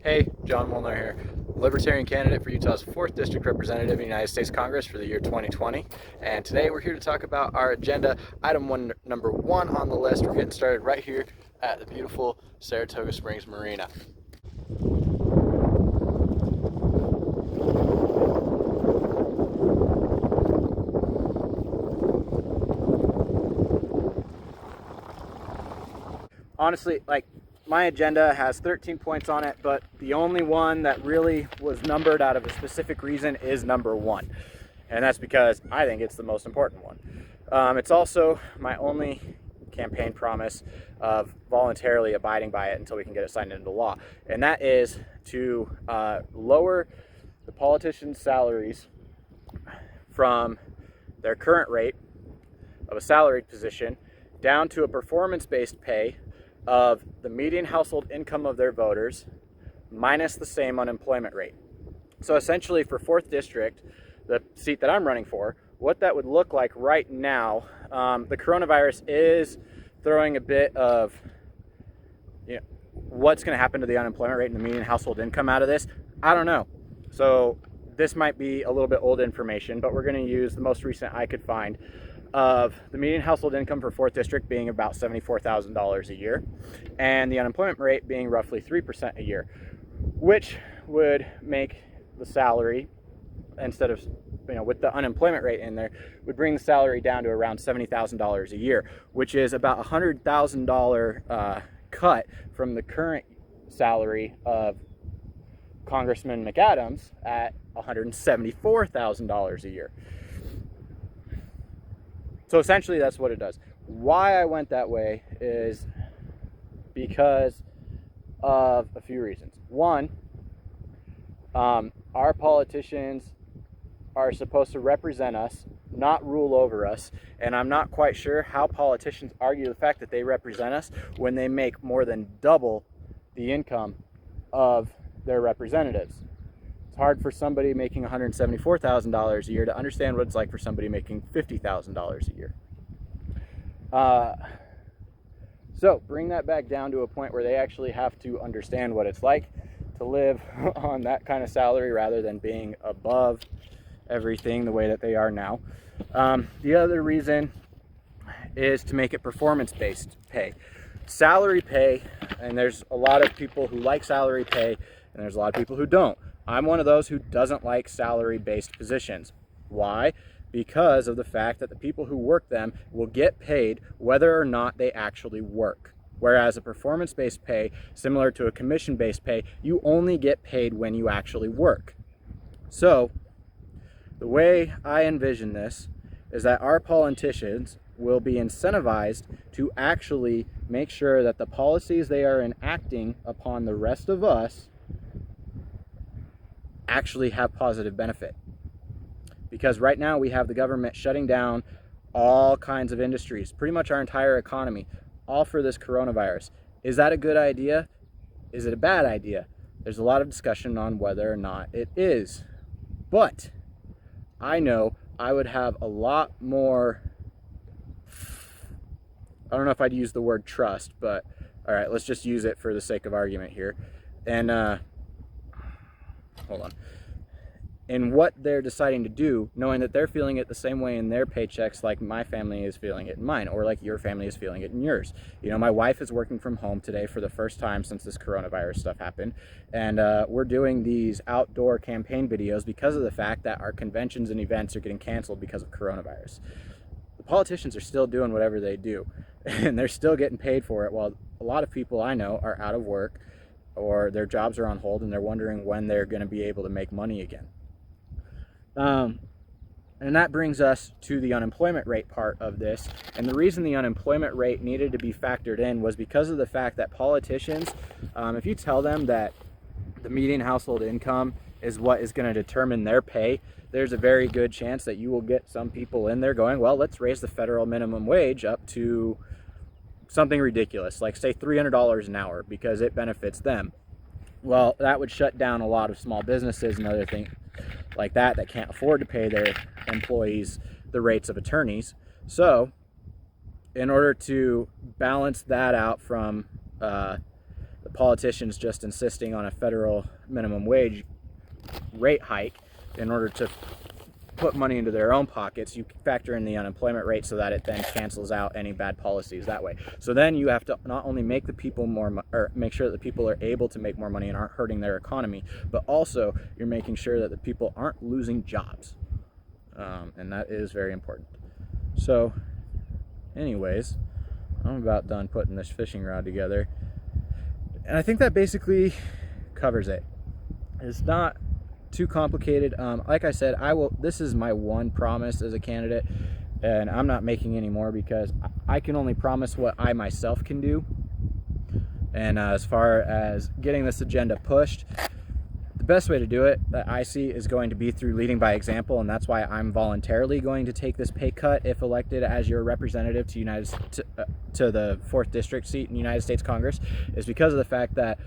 Hey, John Molnar here, Libertarian candidate for Utah's 4th District Representative in the United States Congress for the year 2020. And today we're here to talk about our agenda. Number one on the list. We're getting started right here at the beautiful Saratoga Springs Marina. Honestly, my agenda has 13 points on it, but the only one that really was numbered out of a specific reason is number one. And that's because I think it's the most important one. It's also my only campaign promise of voluntarily abiding by it until we can get it signed into law. And that is to lower the politicians' salaries from their current rate of a salaried position down to a performance-based pay of the median household income of their voters minus the same unemployment rate. So essentially for 4th District, the seat that I'm running for, what that would look like right now, the coronavirus is throwing a bit of, what's going to happen to the unemployment rate and the median household income out of this? I don't know. So this might be a little bit old information, but we're going to use the most recent I could find of the median household income for 4th District being about $74,000 a year, and the unemployment rate being roughly 3% a year, which would make the salary, instead of, with the unemployment rate in there, would bring the salary down to around $70,000 a year, which is about a $100,000 cut from the current salary of Congressman McAdams at $174,000 a year. So essentially that's what it does. Why I went that way is because of a few reasons. One, our politicians are supposed to represent us, not rule over us, and I'm not quite sure how politicians argue the fact that they represent us when they make more than double the income of their representatives. It's hard for somebody making $174,000 a year to understand what it's like for somebody making $50,000 a year. So bring that back down to a point where they actually have to understand what it's like to live on that kind of salary rather than being above everything the way that they are now. The other reason is to make it performance-based pay. Salary pay, and there's a lot of people who like salary pay, and there's a lot of people who don't. I'm one of those who doesn't like salary-based positions. Why? Because of the fact that the people who work them will get paid whether or not they actually work. Whereas a performance-based pay, similar to a commission-based pay, you only get paid when you actually work. So, the way I envision this is that our politicians will be incentivized to actually make sure that the policies they are enacting upon the rest of us actually have positive benefit. Because right now we have the government shutting down all kinds of industries, pretty much our entire economy, all for this coronavirus. Is that a good idea? Is it a bad idea? There's a lot of discussion on whether or not it is. But I know I would have a lot more, I don't know if I'd use the word trust, but all right, let's just use it for the sake of argument here. And hold on. In what they're deciding to do, knowing that they're feeling it the same way in their paychecks like my family is feeling it in mine, or like your family is feeling it in yours. My wife is working from home today for the first time since this coronavirus stuff happened, and we're doing these outdoor campaign videos because of the fact that our conventions and events are getting canceled because of coronavirus. The politicians are still doing whatever they do, and they're still getting paid for it, while a lot of people I know are out of work, or their jobs are on hold, and they're wondering when they're going to be able to make money again. And that brings us to the unemployment rate part of this. And the reason the unemployment rate needed to be factored in was because of the fact that politicians, if you tell them that the median household income is what is going to determine their pay, there's a very good chance that you will get some people in there going, well, let's raise the federal minimum wage up to something ridiculous, like say $300 an hour, because it benefits them. Well, that would shut down a lot of small businesses and other things like that can't afford to pay their employees the rates of attorneys. So in order to balance that out from the politicians just insisting on a federal minimum wage rate hike in order to put money into their own pockets, you factor in the unemployment rate so that it then cancels out any bad policies that way. So then you have to not only make the people or make sure that the people are able to make more money and aren't hurting their economy, but also you're making sure that the people aren't losing jobs, and that is very important. So anyways, I'm about done putting this fishing rod together, and I think that basically covers it. It's not too complicated. Like I said, this is my one promise as a candidate, and I'm not making any more because I can only promise what I myself can do. And as far as getting this agenda pushed, the best way to do it that I see is going to be through leading by example, and that's why I'm voluntarily going to take this pay cut if elected as your representative to the 4th District seat in the United States Congress, is because of the fact that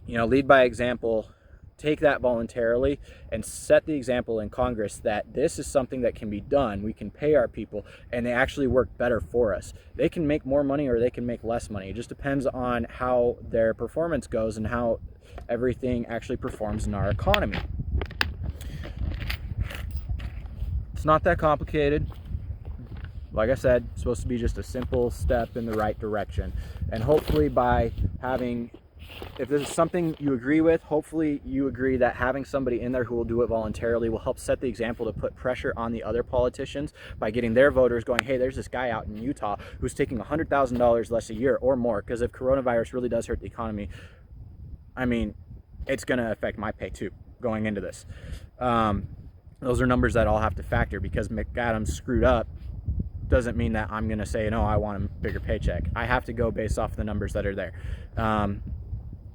lead by example. Take that voluntarily and set the example in Congress that this is something that can be done. We can pay our people and they actually work better for us. They can make more money or they can make less money. It just depends on how their performance goes and how everything actually performs in our economy. It's not that complicated. Like I said, it's supposed to be just a simple step in the right direction. And hopefully by having, if this is something you agree with, hopefully you agree that having somebody in there who will do it voluntarily will help set the example to put pressure on the other politicians by getting their voters going, hey, there's this guy out in Utah who's taking $100,000 less a year or more, because if coronavirus really does hurt the economy, I mean, it's going to affect my pay too going into this. Those are numbers that I'll have to factor, because McAdams screwed up doesn't mean that I'm going to say, no, I want a bigger paycheck. I have to go based off the numbers that are there.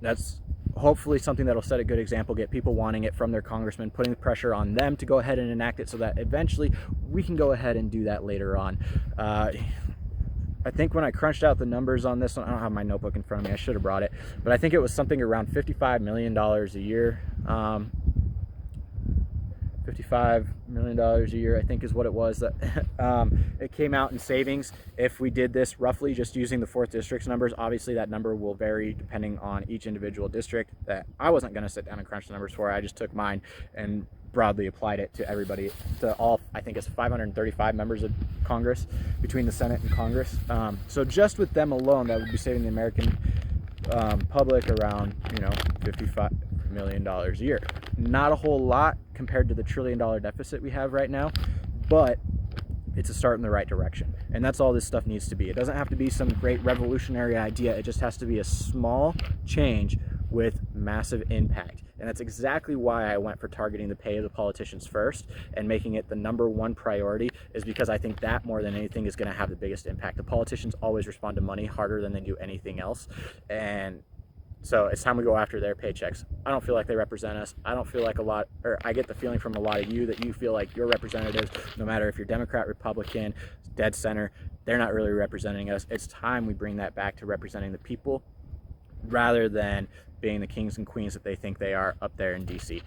That's hopefully something that'll set a good example, get people wanting it from their congressman, putting the pressure on them to go ahead and enact it so that eventually we can go ahead and do that later on. I think when I crunched out the numbers on this one, I don't have my notebook in front of me, I should have brought it, but I think it was something around $55 million a year. $55 million a year, I think is what it was, that it came out in savings if we did this roughly just using the 4th District's numbers. Obviously that number will vary depending on each individual district. That I wasn't going to sit down and crunch the numbers for. I just took mine and broadly applied it to everybody, to all, I think it's 535 members of Congress between the Senate and Congress. So just with them alone, that would be saving the American public around $55 million a year. Not a whole lot compared to the $1 trillion deficit we have right now, but it's a start in the right direction. And that's all this stuff needs to be. It doesn't have to be some great revolutionary idea. It just has to be a small change with massive impact. And that's exactly why I went for targeting the pay of the politicians first and making it the #1 priority, is because I think that more than anything is going to have the biggest impact. The politicians always respond to money harder than they do anything else. And so it's time we go after their paychecks. I don't feel like they represent us. I don't feel like I get the feeling from a lot of you that you feel like your representatives, no matter if you're Democrat, Republican, dead center, they're not really representing us. It's time we bring that back to representing the people rather than being the kings and queens that they think they are up there in DC.